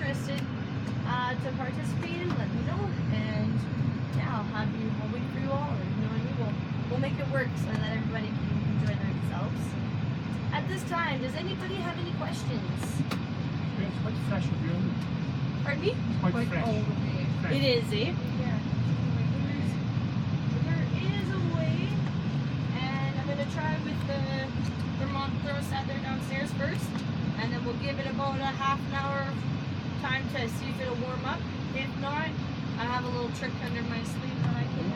interested to participate in, let me know. And yeah, I'll wait for you all. And you know what I mean? We'll make it work so that everybody can enjoy themselves. At this time, does anybody have any questions? It's quite fresh of you. Pardon me? Quite fresh. Fresh. It is, eh? Yeah. There is a way, and I'm going to try with the thermostat there downstairs first, and then we'll give it about a half an hour time to see if it'll warm up. If not, I have a little trick under my sleeve that I can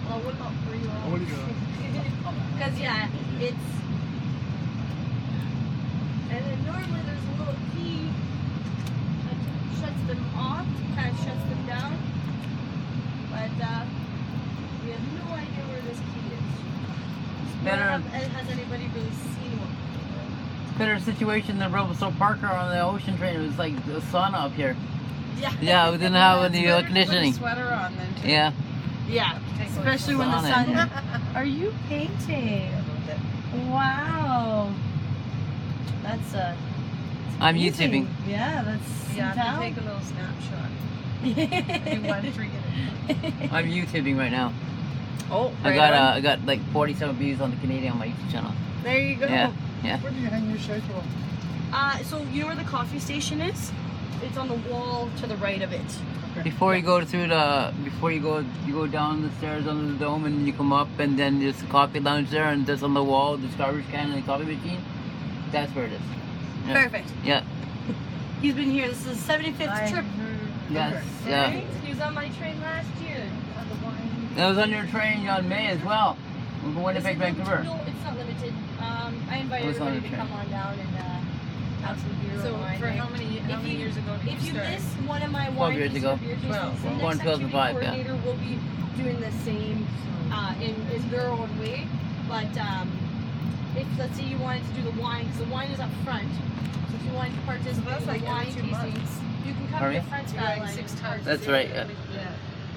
I'll whip up for you all. Because yeah, it's, and then normally there's a little key that shuts them off, kind of shuts them down, but we have no idea where this key is. Has anybody really seen one? Better situation than Roboso Parker on the ocean train. It was like the sauna up here. Yeah. Yeah, we didn't have any air conditioning. Put a sweater on then too. Yeah. Yeah, especially when the sun. Are you painting? Wow. That's I'm amazing. YouTubing. Yeah, that's Yeah, some take a little snapshot. talent. Do one, forget it. I'm YouTubing right now. Oh, I got like 47 views on the Canadian on my YouTube channel. There you go. Yeah. Yeah. Where do you hang your cycle? So you know where the coffee station is? It's on the wall to the right of it. Before you go through you go down the stairs under the dome and you come up and then there's a coffee lounge there and there's on the wall the garbage can and the coffee machine. That's where it is. Yeah. Perfect. Yeah. He's been here. This is his 75th trip. Yes. Yeah. Right? He was on my train last year. It was on your train on May as well. We're going to Big Vancouver. No, it's not limited. I invite everybody to come on down and have some beer So or wine. for how many years ago did If you you start? miss one of my 12 wine years ago. beer tastings, 12. the One, next 2005, activity yeah. coordinator will be doing the same in their own way. But if let's say you wanted to do the wine, because the wine is up front, so if you wanted to participate that's in like the wine every 2 tastings, months. you can come Sorry? to the front You're going skyline. 6 times. That's right. Yeah.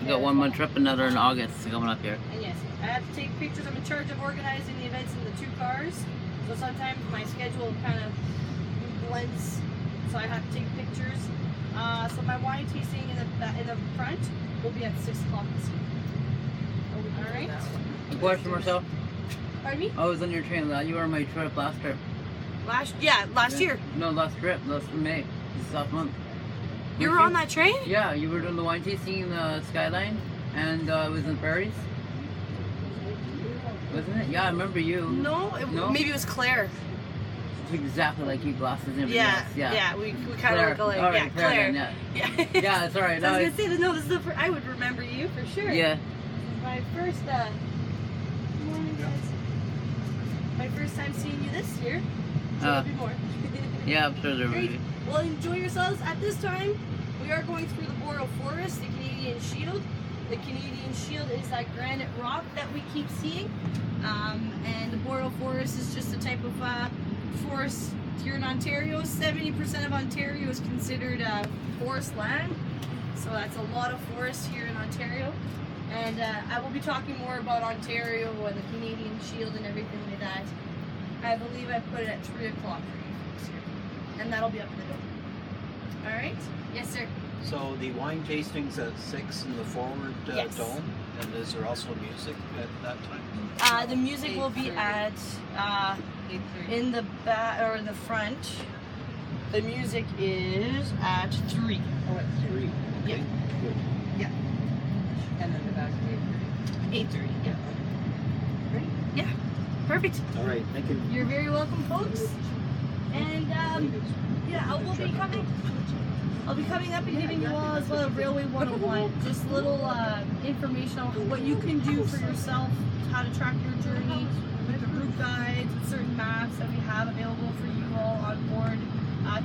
We got 1 month trip, another in August coming up here. And yes, I have to take pictures. I'm in charge of organizing the events in the 2 cars. So sometimes my schedule kind of blends, so I have to take pictures. So my wine tasting in the front will be at 6 o'clock this evening. All right. Question, Marcel? Pardon me? I was on your train. You were on my trip last trip. Last year. No, last trip. Last May. This last month. You were on that train? Yeah, you were doing the wine tasting in the skyline, and it was in the prairies. Wasn't it? Yeah, I remember you. No, No? maybe it was Claire. It's exactly like you, glasses and everything Yeah, else. yeah, we kind of look alike. All right, Yeah, Claire. Claire. Then, Yeah. yeah, it's alright. So I was gonna say, no, this is I would remember you for sure. Yeah. My first, my first time seeing you this year. So there'll be more. Yeah, I'm sure there will Great. be. Well, enjoy yourselves. At this time, we are going through the Boreal Forest, the Canadian Shield. The Canadian Shield is that granite rock that we keep seeing. And the Boreal Forest is just a type of forest here in Ontario. 70% of Ontario is considered forest land. So that's a lot of forest here in Ontario. And I will be talking more about Ontario and the Canadian Shield and everything like that. I believe I put it at 3 o'clock for you folks here. And that'll be up in the dome. Alright? Yes, sir. So the wine tastings at 6 in the forward Yes. dome, and is there also music at that time? The music will be at in the back or in the front. The music is at 3. Oh, at 3. Yeah. Okay, good. Yeah. And then the back 8:30. Yeah. Ready? Yeah. Perfect. All right, thank you. You're very welcome, folks. And yeah, I will be coming. I'll be coming up and giving you all as well a Railway 101. Just little information on what you can do for yourself, how to track your journey with the route guides and certain maps that we have available for you all on board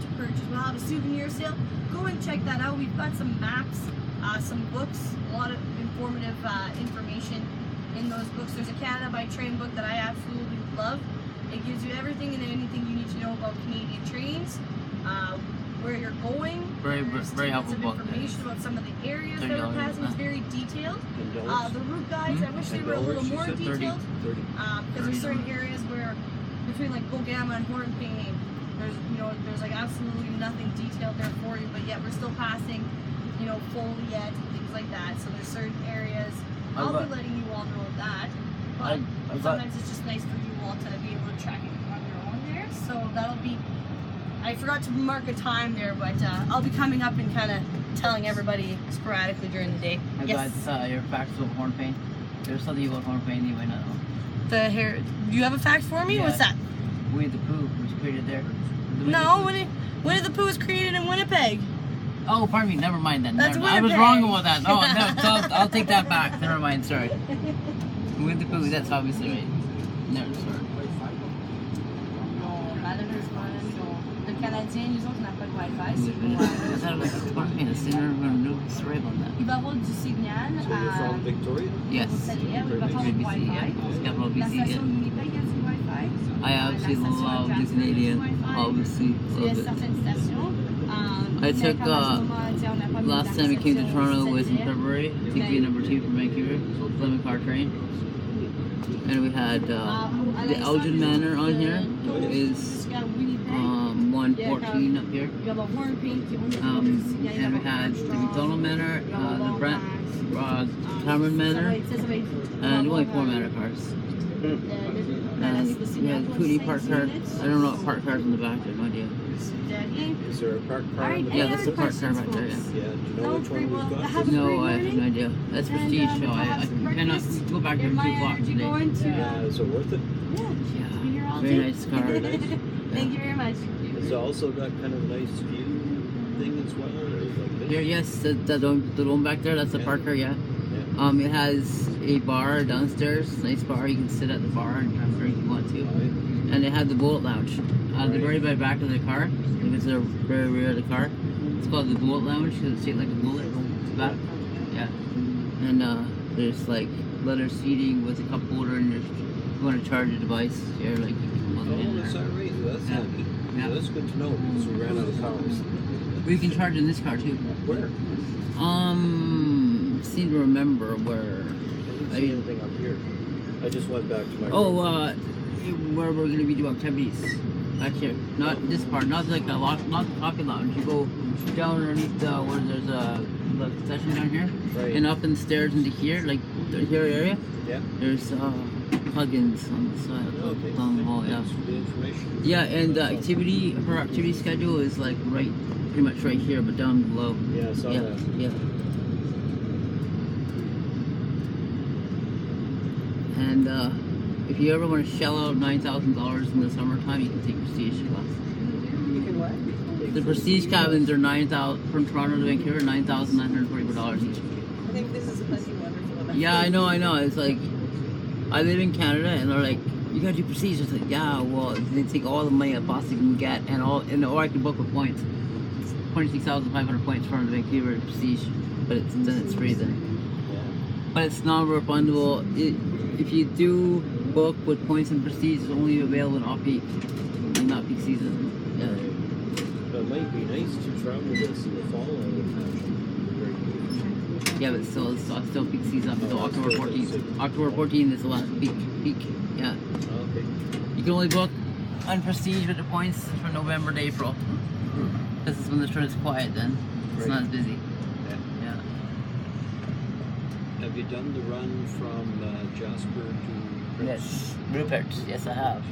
to purchase. We'll have a souvenir sale. Go and check that out. We've got some maps, some books, a lot of informative information in those books. There's a Canada by Train book that I absolutely love. It gives you everything and anything you need to know about Canadian trains, where you're going. Very helpful Some book. information about some of the areas that $30, are passing. It's huh? very detailed. $10? The route guides, I wish they were a little more $10, you said? detailed. 30. Because there's certain areas where between like Bogama and Hornpayne, there's like absolutely nothing detailed there for you, but yet we're we're still passing, you know, foliage and things like that. So there's certain areas. I'll be letting you all know that. But sometimes it's just nice for you all to be able to track it on your own there. So that'll be. I forgot to mark a time there, but I'll be coming up and kind of telling everybody sporadically during the day. I got your facts about horn pain. There's something about horn pain you might not know. The hair. Do you have a fact for me? Yeah. What's that? Winnie the Pooh was created there. No, Winnie the Pooh was created in Winnipeg. Oh, pardon me. Never mind then. That's Never mind. I was Winnipeg. wrong about that. No, no. I'll take that back. Never mind. Sorry. Winnie the Pooh. That's obviously right. Never. Sorry. Le Canadien, nous autres, on n'a pas de Wi-Fi. C'est sorry about that. Il va y avoir du signal So you're from Victoria? Yes. au satellite. Il va y avoir du Wi-Fi. Capital La BC. station Winnipeg a du Wi-Fi. I absolutely La station love the Jasper a du Canadian. Wi-Fi. Obviously, Il y a love it. certaines stations. I took, mais comme à ce moment, tu sais, on n'a pas mis Last time we came to d'acception Toronto au was in satellite. February. TV number 2 from Vancouver, Lemon Car Train. And we had the Elgin Manor on here is Jusqu'à Winnipeg. 114 up here. Il va y avoir un pain qui roule And we had the McDonald Manor, the Brent Cameron Manor, and only 4 manor cars. And we had Cooney Park car. I don't know what park cars in the back, I have no idea. Is there a park car? in the Yeah, back? that's the park car back there, yeah. Yeah, do you know which one we've got? Have a No, great I have morning. no idea. That's prestige, so I cannot go back there 2 o'clock today. Going to, Is it worth it? yeah, be here all Very day. nice car. Thank you very much. Has it also got kind of a nice view thing as well? Or like this? Here, yes, the one back there, that's the Yeah. park car, yeah. Yeah. It has a bar downstairs, nice bar. You can sit at the bar and have a drink if you want to. And it had the bullet lounge. The very back of the car, it's the very rear of the car. It's called the bullet lounge because it's shaped like a bullet. Back, yeah. And there's like leather seating with a cup holder, and you want to charge a device, you're like you can plug it in Oh, is there. that right? That's Yeah. handy. Yeah. That's good to know because we ran out of cars. Or you can charge in this car too. Where? Seem to remember where. I didn't see anything up here. I just went back to my Where we're gonna be doing activities. Back here. Not this part, not like the not the coffee lounge. You go down underneath where there's the concession down here. Right. And up in the stairs into here, like the here area. Yeah. There's plugins on the side Okay. down the wall, yeah. Thanks for the information. Yeah, and her activity schedule is like pretty much right here, but down below. Yeah, I saw Yeah, that. yeah. And if you ever want to shell out $9,000 in the summertime, you can take Prestige class. You can what? The Prestige cabins are $9,000 from Toronto to Vancouver, $9,944 each. I think this is plenty wonderful. Yeah, I know. It's like I live in Canada, and they're like, "You gotta do Prestige." It's like, yeah, well, they take all the money I possibly can get, or I can book with points. It's 26,500 points from the Vancouver Prestige, but it's free then. Yeah. But it's non-refundable. If you do book with points and Prestige, it's only available in off-peak, like not peak season. Yeah. But it might be nice to travel this in the fall, I would imagine. Yeah, but still peak season up until Oh, October still 14th. peak season. October 14th is the last peak. Yeah. Okay. You can only book on Prestige with the points from November to April. This is when the show is quiet then. It's not as busy. Yeah. Yeah. Have you done the run from Jasper to Prince? Yes. Rupert. Yes, I have.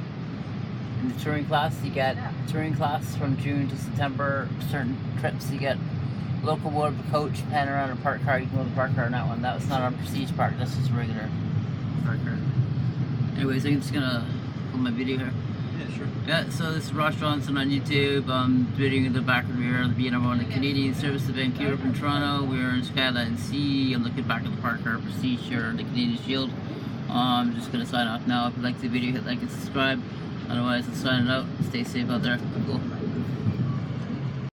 In the touring class, you get touring class from June to September. Certain trips, you get local board, coach, pan around a park car. You can go to the park car on that one. That's not on Prestige Park. That's just a regular park car. Anyways, I'm just gonna put my video here. Yeah, sure. Yeah, so this is Ross Johnson on YouTube. I'm videoing in the back of the rear of the BNM on the Canadian service to Vancouver from Toronto. We're in Skyline C. I'm looking back at the park car Prestige here, the Canadian Shield. I'm just gonna sign off now. If you like the video, hit like and subscribe. Otherwise, I'm signing out. Stay safe out there. Cool.